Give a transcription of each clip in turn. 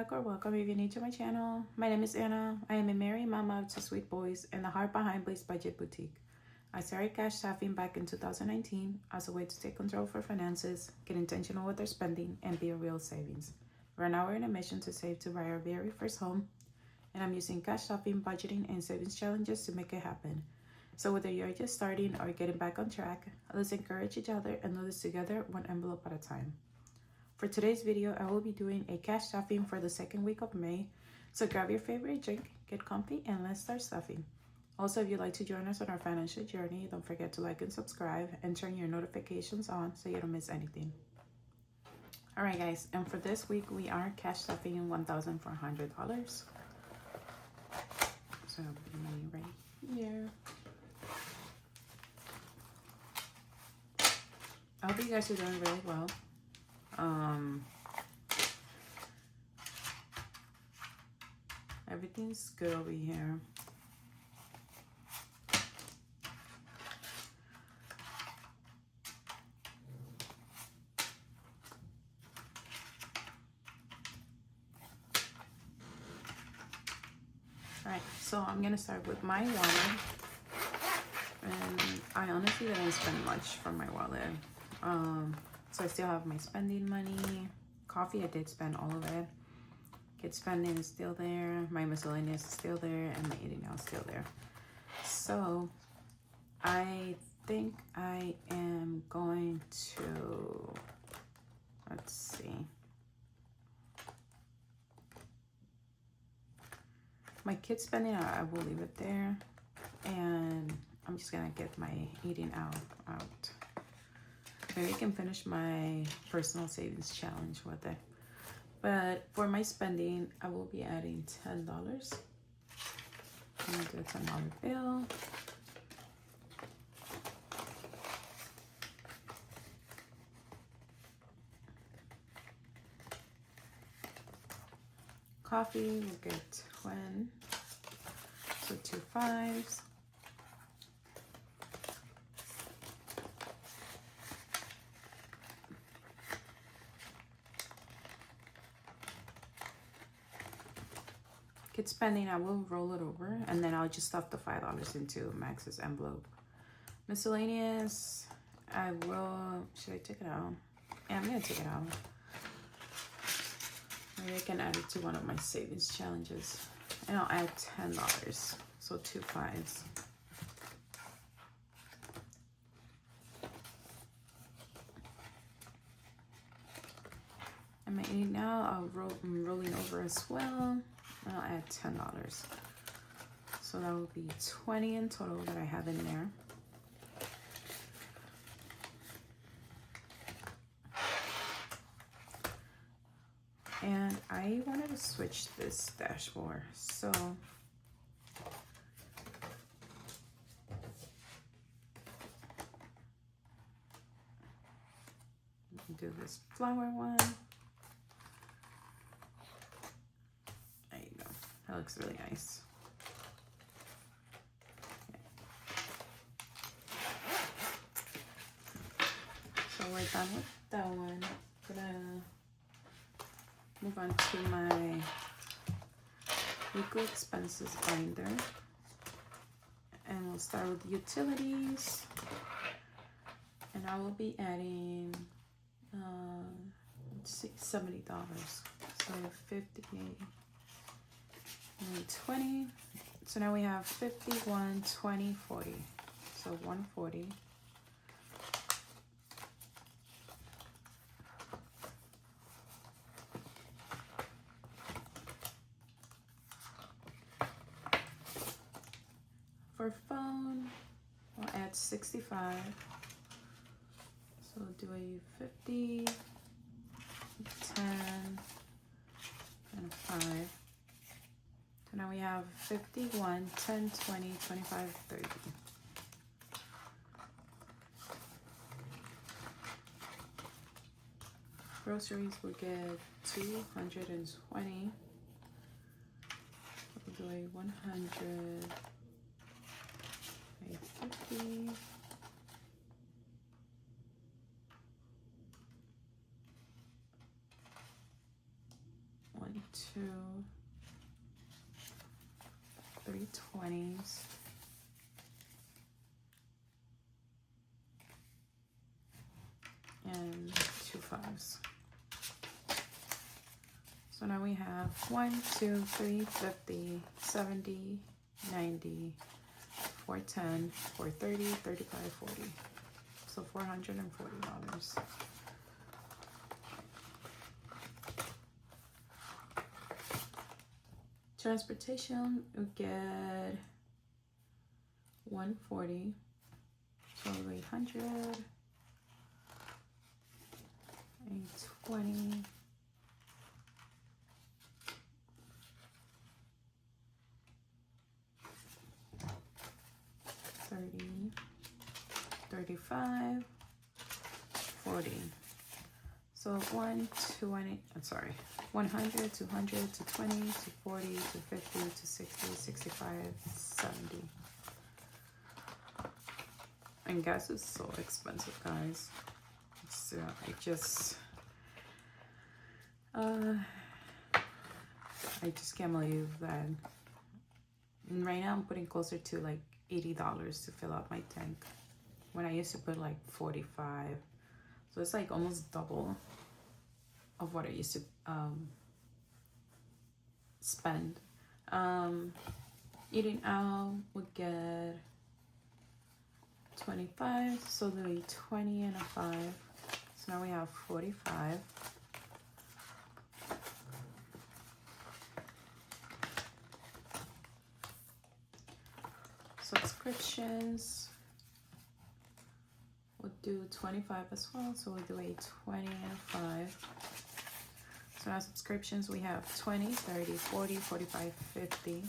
back or welcome if you're new to my channel. My name is Anna. I am a married mama of two sweet boys and the heart behind Bliss Budget Boutique. I started cash staffing back in 2019 as a way to take control for finances, get intentional with our spending, and build real savings. Right now we're in a mission to save to buy our very first home, and I'm using cash staffing, budgeting, and savings challenges to make it happen. So whether you're just starting or getting back on track, let's encourage each other and do this together, one envelope at a time. For today's video, I will be doing a cash stuffing for the second week of May. So grab your favorite drink, get comfy, and let's start stuffing. Also, if you'd like to join us on our financial journey, don't forget to like and subscribe and turn your notifications on so you don't miss anything. All right, guys, and for this week, we are cash stuffing $1,400. So I'll put money right here. I hope you guys are doing really well. Everything's good over here. Alright, so I'm gonna start with my wallet. And I honestly didn't spend much from my wallet. So I still have my spending money. Coffee, I did spend all of it. Kids spending is still there. My miscellaneous is still there. And my eating out is still there. So I think I am going to, let's see. My kids spending, I will leave it there. And I'm just gonna get my eating out. Maybe I can finish my personal savings challenge with it. But for my spending, I will be adding $10. I'm gonna do a $10 bill. Coffee, we'll get 20. So 2 5s. Kids spending, I will roll it over and then I'll just stuff the $5 into Max's envelope. Miscellaneous, I will, should I take it out? Yeah, I'm gonna take it out. Maybe I can add it to one of my savings challenges. And I'll add $10, so 2 5s. And my eating now, I'm rolling over as well. I'll add $10. So that will be 20 in total that I have in there. And I wanted to switch this dashboard. So do this flower one. That looks really nice. So we're done with that one. I'm gonna move on to my weekly expenses binder. And we'll start with utilities. And I will be adding $70. So 50. 20. So now we have 51, 20, 40. So 140. For phone, we'll add 65. So we'll do a 50, 10, and 5. So now we have 51, 10, 20, 25, 30. Groceries will get 220. We'll do a 100, a 50, 1 2 3 20s, and 2 5s. So now we have 1 2 3 50 70 90 410 430 35 40. So $440. Transportation, we get 140, so 800, 820, 30, 35, 40. So 120, I'm sorry, 100, 200, 220, 240, 250, 260, 65, 70. And gas is so expensive, guys. So I just can't believe that. And right now I'm putting closer to like $80 to fill up my tank, when I used to put like 45. So it's like almost double of what I used to spend. Eating out would get 25, so there'll be 20 and a 5. So now we have 45. Subscriptions would do 25 as well, so we'll do a 20 and a 5. So now subscriptions, we have 20, 30, 40, 45, 50.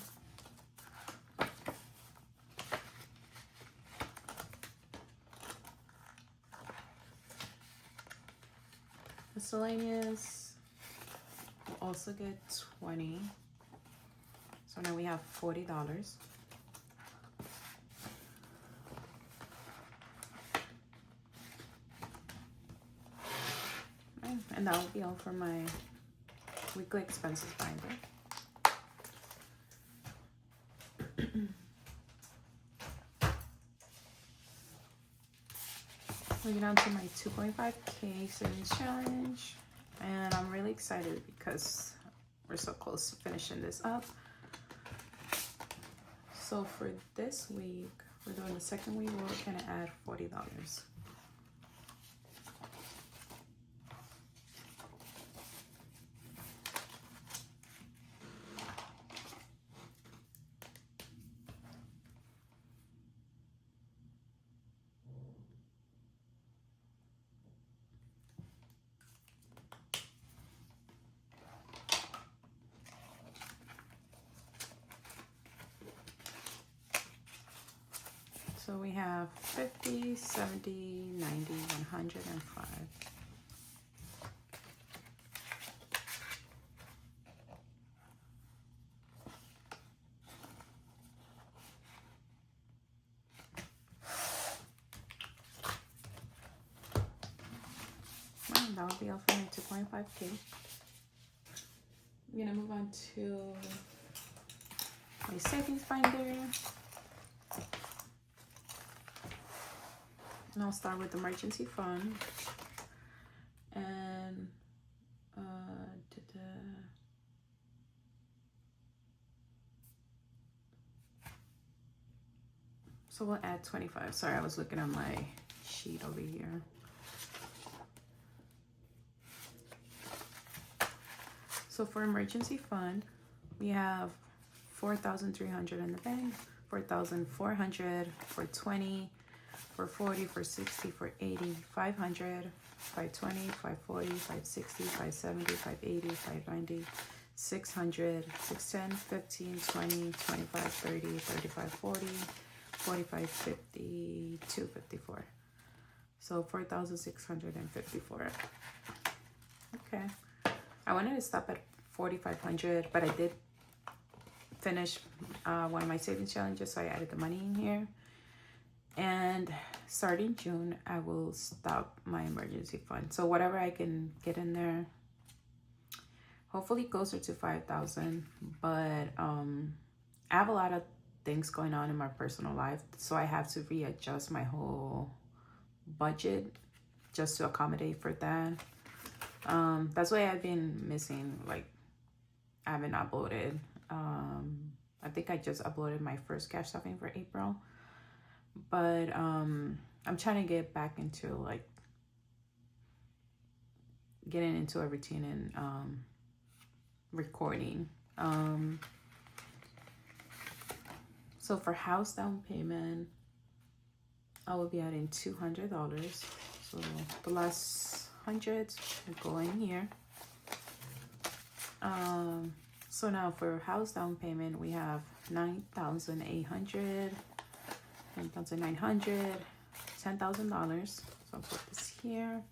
Miscellaneous will also get 20. So now we have $40. And that will be all for my weekly expenses binder. Moving on to my 2.5K savings challenge. And I'm really excited because we're so close to finishing this up. So for this week, we're doing the second week, we're gonna add $40. So we have 50, 70, 90, 105. Well, that will be all for my 2.5K. I'm gonna move on to my savings binder. And I'll start with the emergency fund. And so we'll add 25. Sorry, I was looking at my sheet over here. So for emergency fund, we have 4,300 in the bank, 4,400 for 20, for 40, for 60, for 80, 500, 520, 540, 560, 570, 580, 590, 600, 610, 15, 20, 25, 30, 35, 40, 45, 50, 254. So 4,654. Okay. I wanted to stop at 4,500, but I did finish one of my savings challenges, so I added the money in here. And starting June, I will stop my emergency fund. So whatever I can get in there, hopefully closer to 5,000. But I have a lot of things going on in my personal life, so I have to readjust my whole budget just to accommodate for that. That's why I've been missing, like, I haven't uploaded. I think I just uploaded my first cash stuffing for April, but I'm trying to get back into, like, getting into a routine and recording. So for house down payment, I will be adding $200. So the last hundreds will go in here. So now for house down payment, we have $9,800, $9,900, $10,000. So I'll put this here.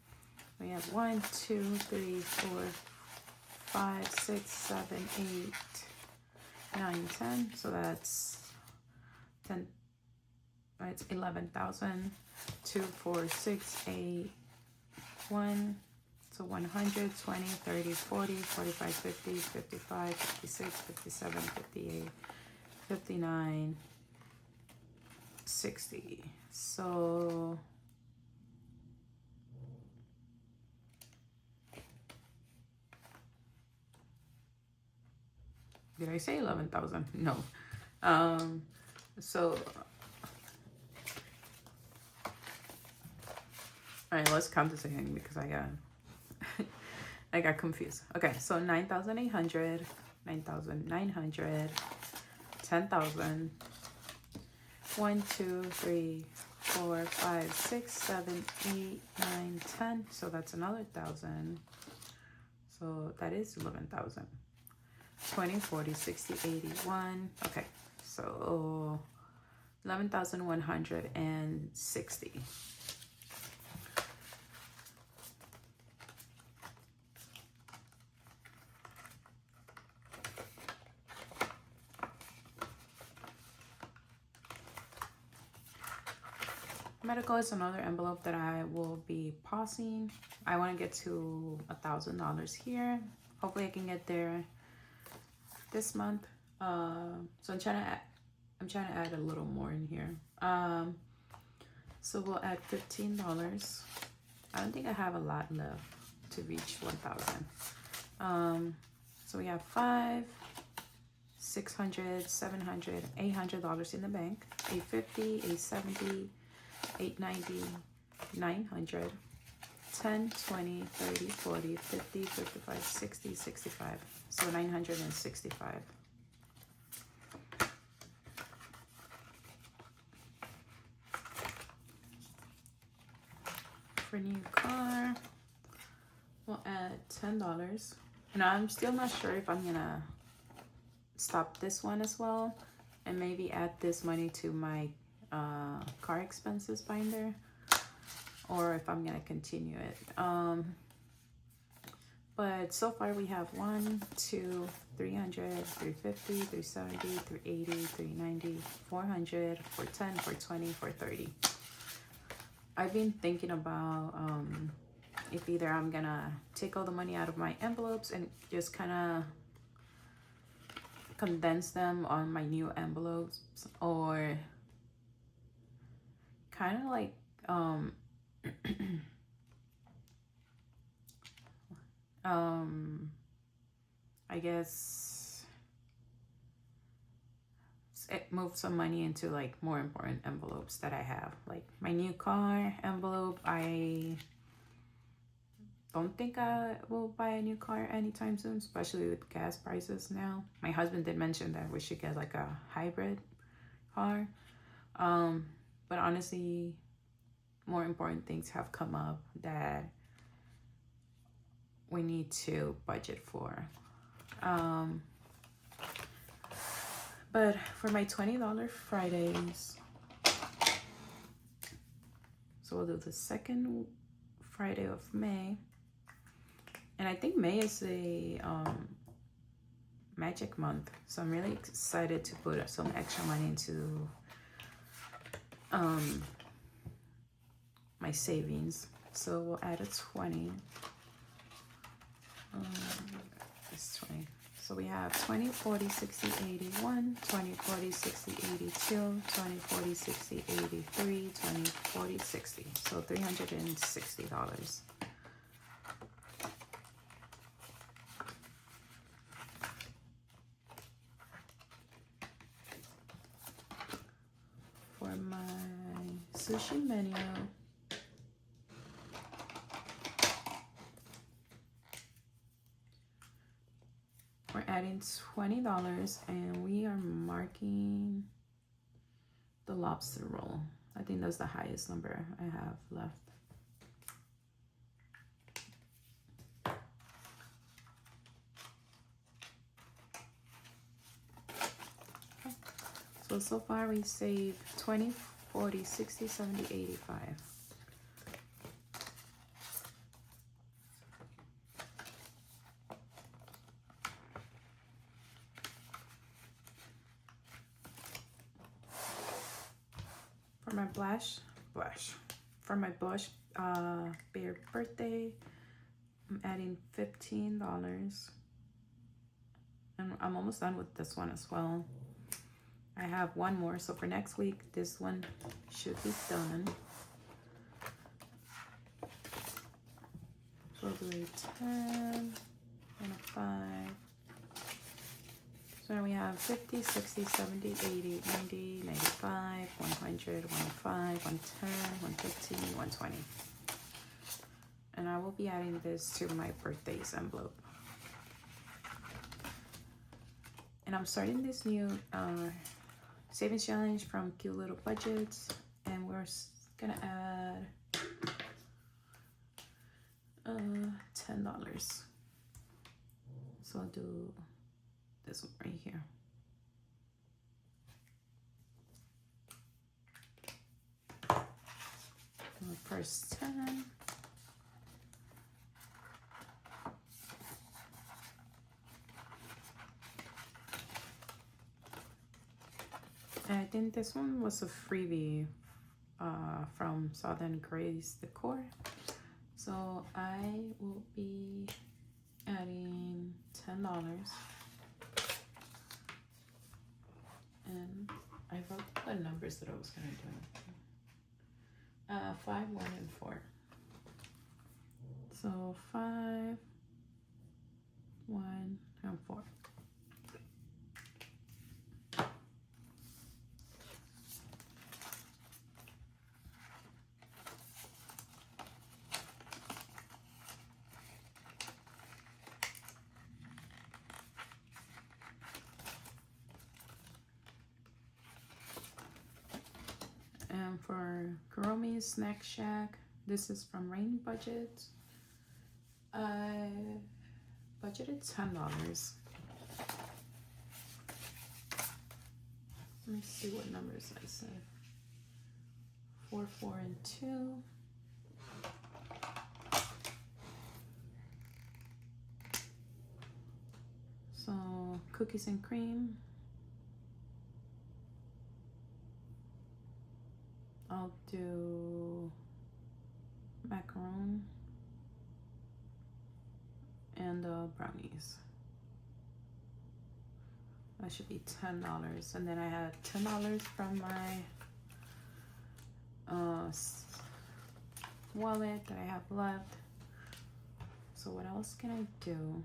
We have 1, 2, 3, 4, 5, 6, 7, 8, 9, 10. So that's 10. It's 11,000. 2, 4, 6, 8, 1. So 100, 20, 30, 40, 45, 50, 55, 56, 57, 58, 59, 60. So did I say 11,000? No. So all right, let's count this again because I got confused. Okay, so 9,800, 9,900, 10,000. 1, 2, 3, 4, 5, 6, 7, 8, 9, 10. So that's another 1,000. So that is 11,000. 20, 40, 60, 81. Okay, so 11,160. Medical is another envelope that I will be pausing. I want to get to $1,000 here. Hopefully I can get there this month. So I'm trying to add a little more in here. So we'll add $15. I don't think I have a lot left to reach 1,000. So we have $500, $600, $700, $800 in the bank. $850, $870, $890, $900, 10, 20, 30, 40, 50, 55, 60, 65. So 965. For new car, we'll add $10. And I'm still not sure if I'm gonna stop this one as well and maybe add this money to my car expenses binder, or if I'm gonna continue it. But so far we have 1, 2, 300, 350, 370, 380, 390, 400, 410, 420, 430. I've been thinking about if either I'm gonna take all the money out of my envelopes and just kind of condense them on my new envelopes, or kind of like I guess move some money into like more important envelopes that I have, like my new car envelope. I don't think I will buy a new car anytime soon, especially with gas prices now. My husband did mention that we should get like a hybrid car. But honestly, more important things have come up that we need to budget for. But for my $20 Fridays, so we'll do the second Friday of May. And I think May is a magic month. So I'm really excited to put some extra money into my savings. So we'll add a 20. It's 20. So we have 20, 40, 60, 81, 20, 40, 60, 82, 20, 40, 60, 83, 20, 40, 60. So $360. For my sushi menu, we're adding $20 and we are marking the lobster roll. I think that's the highest number I have left. Okay. So far we saved 20, 40, 60, 70, 85. For my for my blush bear birthday, I'm adding $15. And I'm almost done with this one as well. I have one more, so for next week, this one should be done. So we'll do a 10 and a 5. So now we have 50, 60, 70, 80, 90, 95, 100, 105, 110, 115, 120. And I will be adding this to my birthday's envelope. And I'm starting this new savings challenge from Cute Little Budgets, and we're gonna add $10. So I'll do this one right here. The first 10. I think this one was a freebie from Southern Grace Decor. So I will be adding $10. And I wrote the numbers that I was gonna do. 5, 1, and 4. So 5, 1, and 4. And for Kuromi's Snack Shack, this is from Rain Budget. I budgeted $10. Let me see what numbers I said. 4, 4, and 2. So cookies and cream. I'll do macaron and brownies. That should be $10. And then I had $10 from my wallet that I have left. So what else can I do?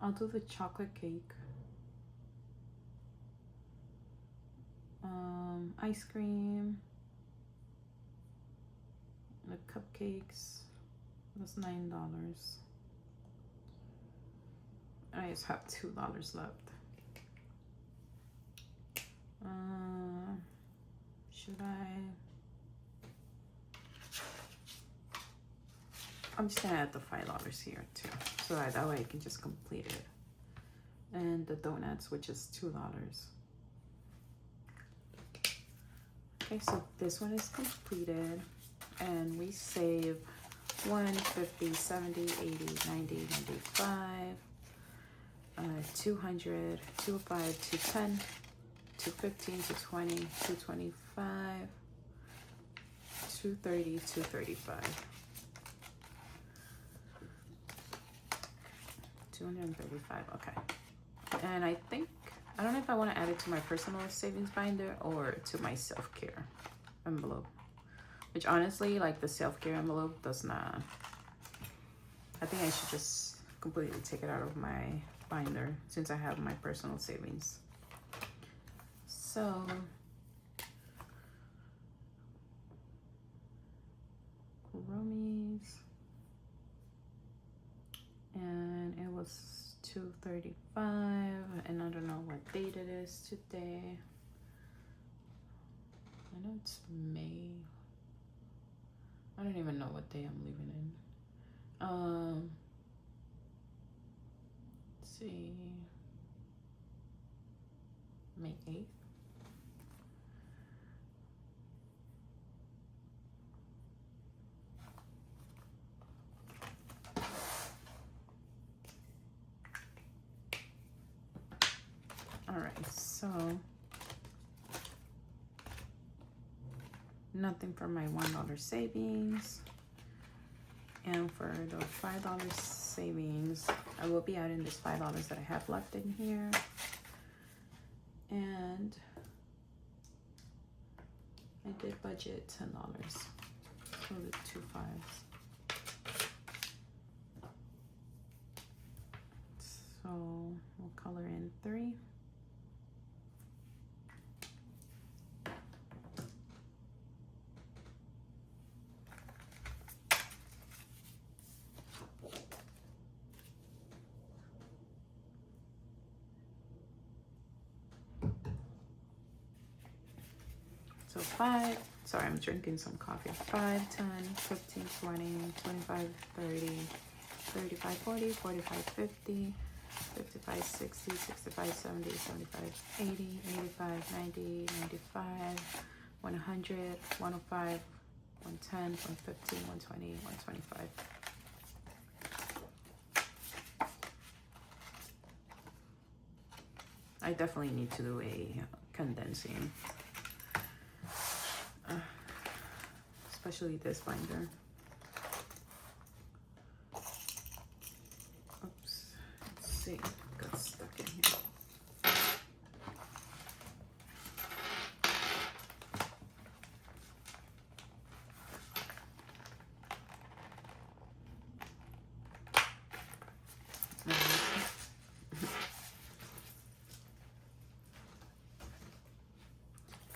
I'll do the chocolate cake. Ice cream, the cupcakes, that's $9. I just have $2 left. Should I'm just gonna add the $5 here too, so that way I can just complete it. And the donuts, which is $2. Okay, so this one is completed, and we save 150, 70, 80, 90, 95, 200, 205, 210, 215, 220, 225, 230, 235. 235. Okay. And I think, I don't know if I want to add it to my personal savings binder or to my self-care envelope. Which honestly, like the self-care envelope does not, I think I should just completely take it out of my binder since I have my personal savings. So, Romies, and it was 235, and I don't know what date it is today. I know it's May. I don't even know what day I'm leaving in. Let's see, May 8th. All right, so nothing for my $1 savings. And for the $5 savings, I will be adding this $5 that I have left in here. And I did budget $10. So the 2 5s. So we'll color in 3. So 5, sorry, I'm drinking some coffee. 5, 10, 15, 20, 25, 30, 35, 40, 45, 50, 55, 60, 65, 70, 75, 80, 85, 90, 95, 100, 105, 110, 115, 120, 125. I definitely need to do a condensing. Especially this binder. Oops, let's see, got stuck in here.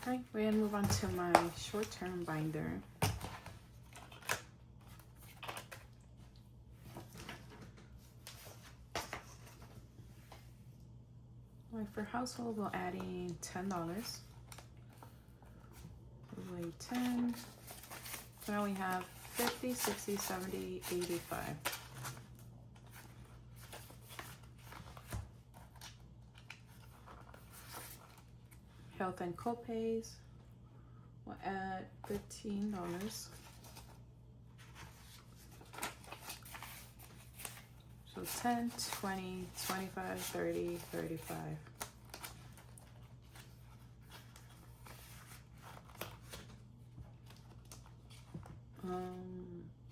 Okay, we're gonna move on to my short-term binder. For household, we'll add in $10. We'll 10. So now we have 50, 60, 70, 85. Health and copays, we'll add $15. So 10, 20, 25, 30, 35.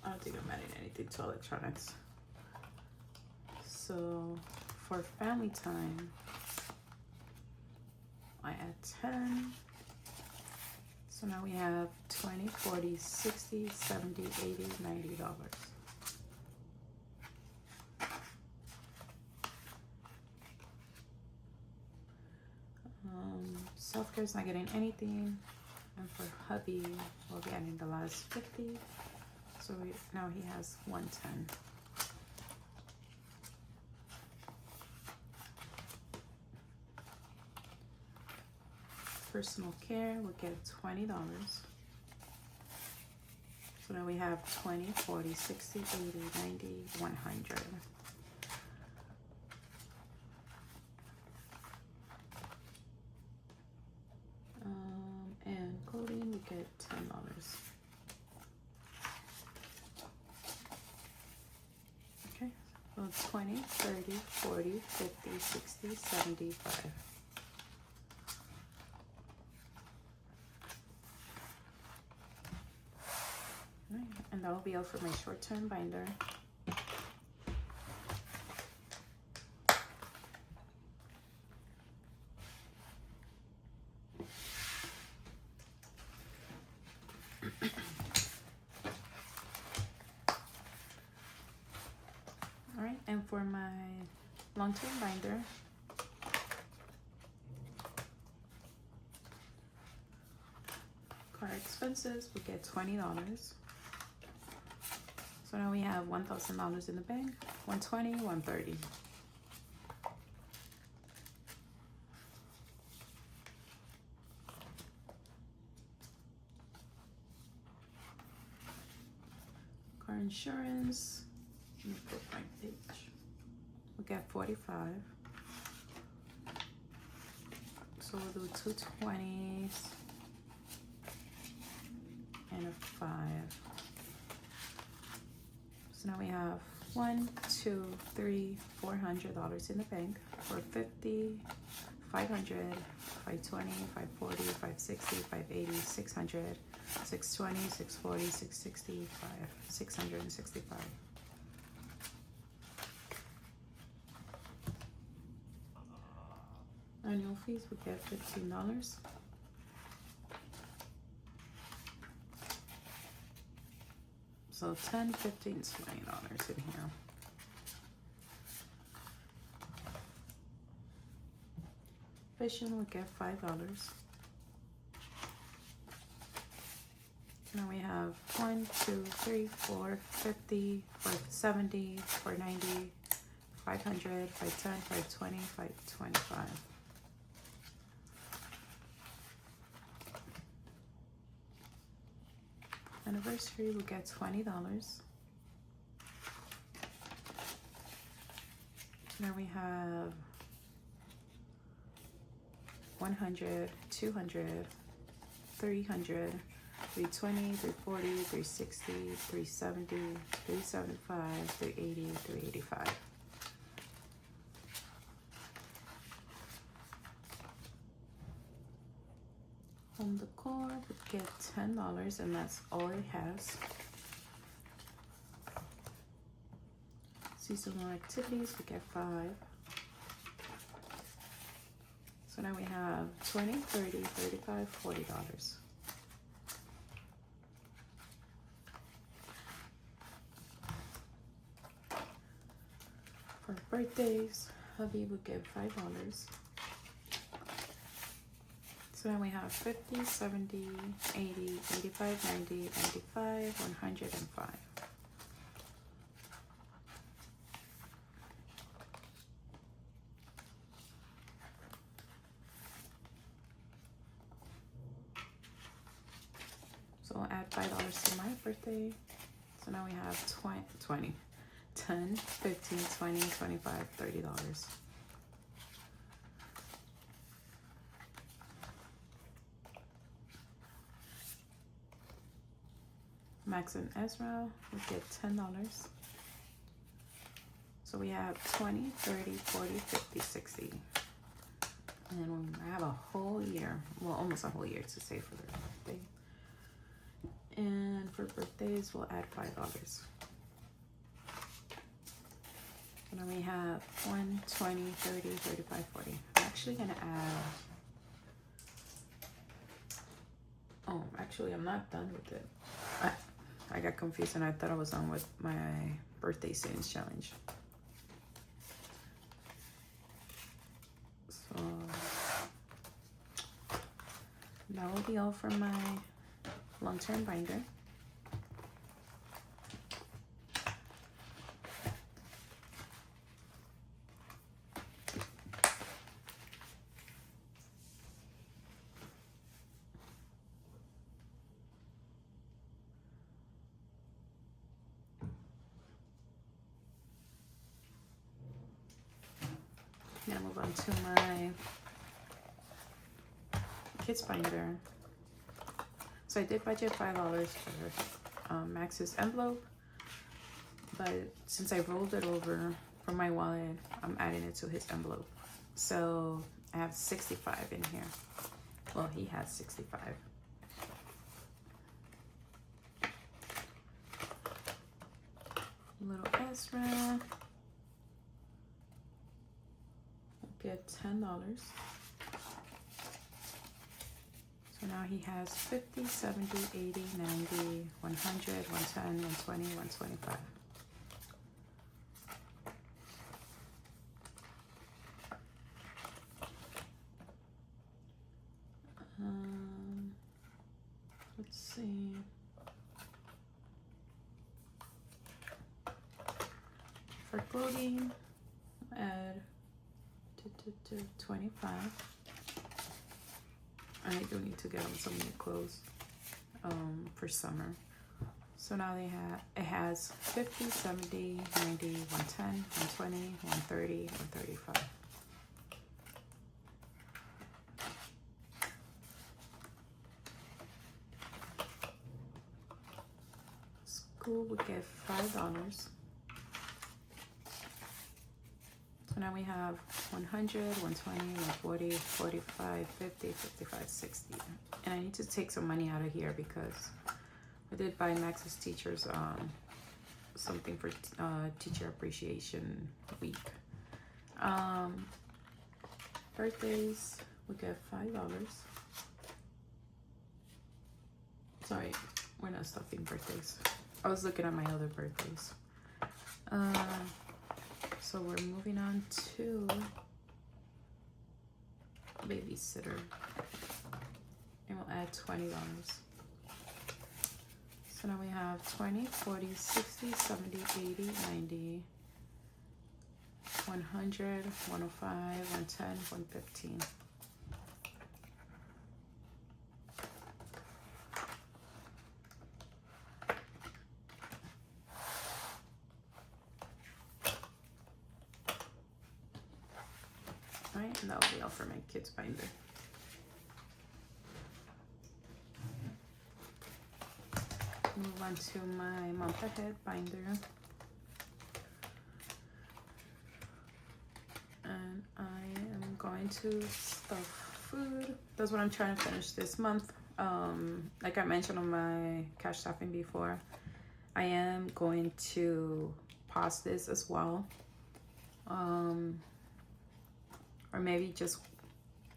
I don't think I'm adding anything to electronics. So for family time, I add 10. So now we have 20, 40, 60, 70, 80, $90. Self-care is not getting anything. And for hubby, we'll be adding the last 50. So now he has 110. Personal care, we'll get $20. So now we have 20, 40, 60, 80, 90, 100. And clothing, we get $10. Okay, so 20, 30, 40, 50, 60, 75. All right, and that'll be all for my short-term binder. for my long-term binder, car expenses, we get $20. So now we have $1,000 in the bank, 120, 130. Car insurance, let me flip my page. We get 45. So we'll do 220s and a 5. So now we have $1, $2, $3, $400 in the bank for 50, 500, 520, 540, 560, 580, 600, 620, 640, 665, 665. Annual fees, we get $15. So $10, $15, $20 in here. Vision, we get $5. Now we have 1, 2, 3, 4, 50, 470, 490, 500, 510, 520, 525. Anniversary, we get $20. Now we have 100, 200, 300, 320, 340, 360, 370, 375, 380, 385. Home decor, we get $10, and that's all it has. Seasonal activities, we get 5. So now we have 20, 30, 35, $40. For birthdays, hubby would give $5. So now we have 50, 70, 80, 85, 90, 95, 105. So I'll add $5 to my birthday. So now we have 10, 15, 20, 25, $30. Max and Ezra would get $10. So we have 20, 30, 40, 50, 60. And I have a whole year, well, almost a whole year to save for their birthday. And for birthdays, we'll add $5. And then we have 1, 20, 30, 35, 40. I'm actually gonna add, oh, actually I'm not done with it. I got confused and I thought I was on with my birthday savings challenge. So that will be all for my long-term binder. Now move on to my kids binder. So I did budget $5 for Max's envelope, but since I rolled it over from my wallet, I'm adding it to his envelope. So I have 65 in here. Well, he has 65. Little Ezra. Get $10. So now he has 50, 70, 80, 90, 100, 110, 120, 125. Let's see. For clothing, add to 25. I do need to get them some new clothes for summer. So now it has 50, 70, 90, 110, 120, 130, 135. School would get $5. So now we have 100, 120, 140, 45, 50, 55, 60. And I need to take some money out of here because I did buy Max's teachers something for Teacher Appreciation Week. Birthdays, we get $5. Sorry, we're not stuffing birthdays. I was looking at my other birthdays. So we're moving on to babysitter. And we'll add $20. So now we have 20, 40, 60, 70, 80, 90, 100, 105, 110, 115. All right, and that'll be all for my kids binder. Move on to my month ahead binder. And I am going to stuff food. That's what I'm trying to finish this month. Like I mentioned on my cash stuffing before, I am going to pause this as well. Or maybe just,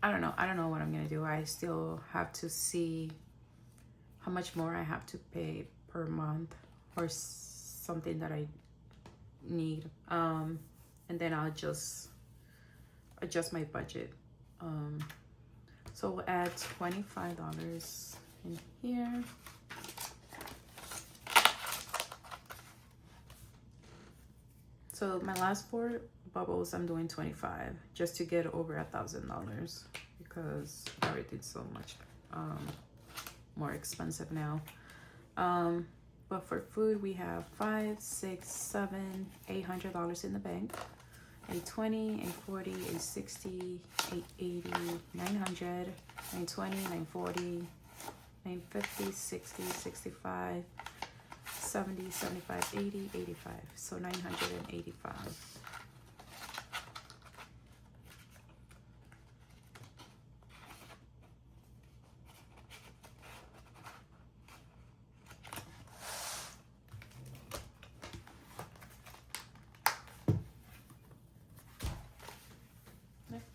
I don't know what I'm gonna do. I still have to see how much more I have to pay per month or something that I need. And then I'll just adjust my budget. So we'll add $25 in here. So my last 4 bubbles, I'm doing 25 just to get over $1,000 because everything's so much more expensive now. But for food, we have $5, $6, $7, $800 in the bank. $820, $840, $860, $880, $900, $920, $940, $950, $60, $65, $70, $75, $80, $85. So $985.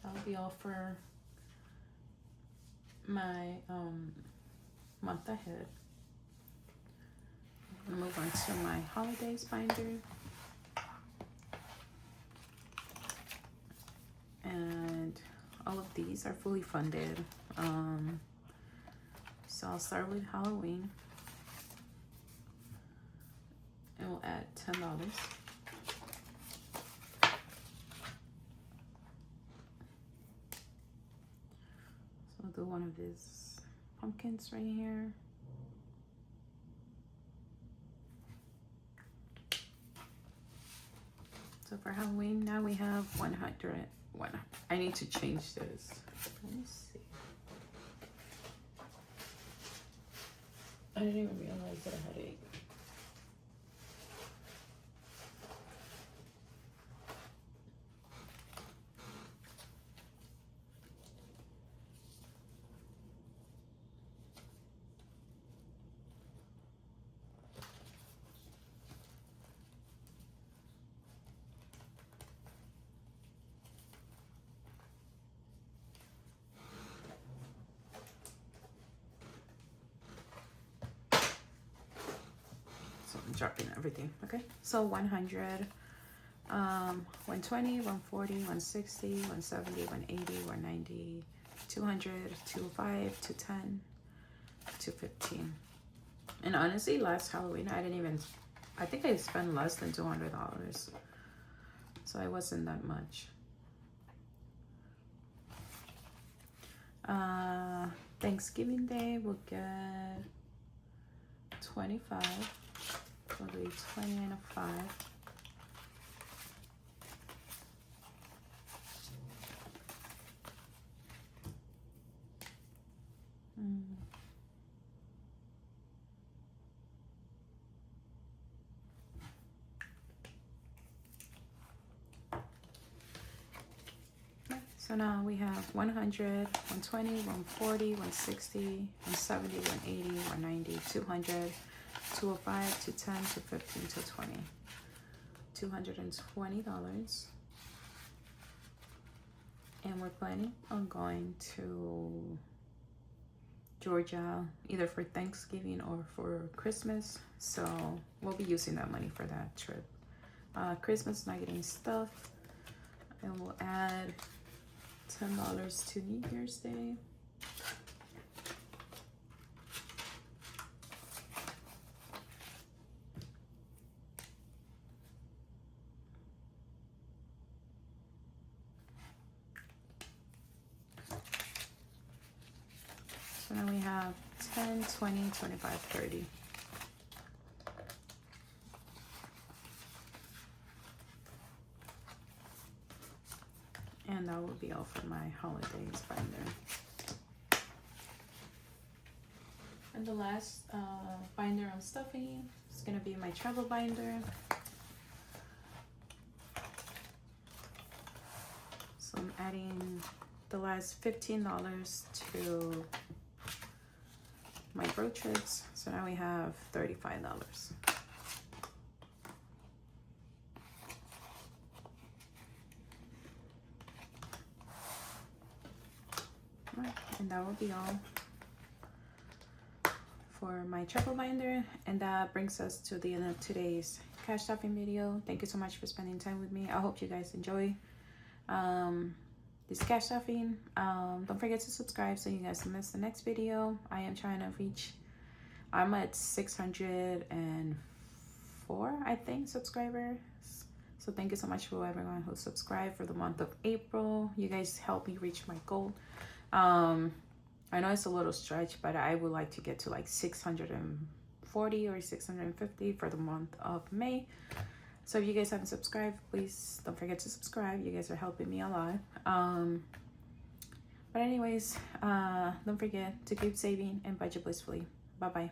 That'll be all for my month ahead. I'm gonna move on to my holidays binder. And all of these are fully funded. So I'll start with Halloween. And we'll add $10. So I'll do one of these pumpkins right here. So for Halloween, now we have 100. I need to change this. Let me see. I didn't even realize that I had 8. Dropping everything. Okay, so 100, 120, 140, 160, 170, 180, 190, 200, 205, 210, to 15. And honestly, last Halloween, I think I spent less than $200. So it wasn't that much. Thanksgiving Day, we'll get 25. We'll do 20 and a 5. So now we have 100, 120, 140, 160, 170, 180, 190, 200, 205, 210, 215, 220. $220. And we're planning on going to Georgia either for Thanksgiving or for Christmas. So we'll be using that money for that trip. Christmas, not getting stuff. And we'll add $10 to New Year's Day. So now we have 10, 20, 25, 30. And that will be all for my holidays binder. And the last binder I'm stuffing is going to be my travel binder. So I'm adding the last $15 to my road trips. So now we have $35. And that will be all for my travel binder. And that brings us to the end of today's cash stuffing video. Thank you so much for spending time with me. I hope you guys enjoy this cash stuffing. Don't forget to subscribe so you guys don't miss the next video. I am trying to reach, I'm at 604, I think, subscribers. So thank you so much for everyone who subscribed for the month of April. You guys helped me reach my goal. I know it's a little stretch, but I would like to get to like 640 or 650 for the month of May. So if you guys haven't subscribed, please don't forget to subscribe. You guys are helping me a lot. But anyways, don't forget to keep saving and budget blissfully. Bye-bye.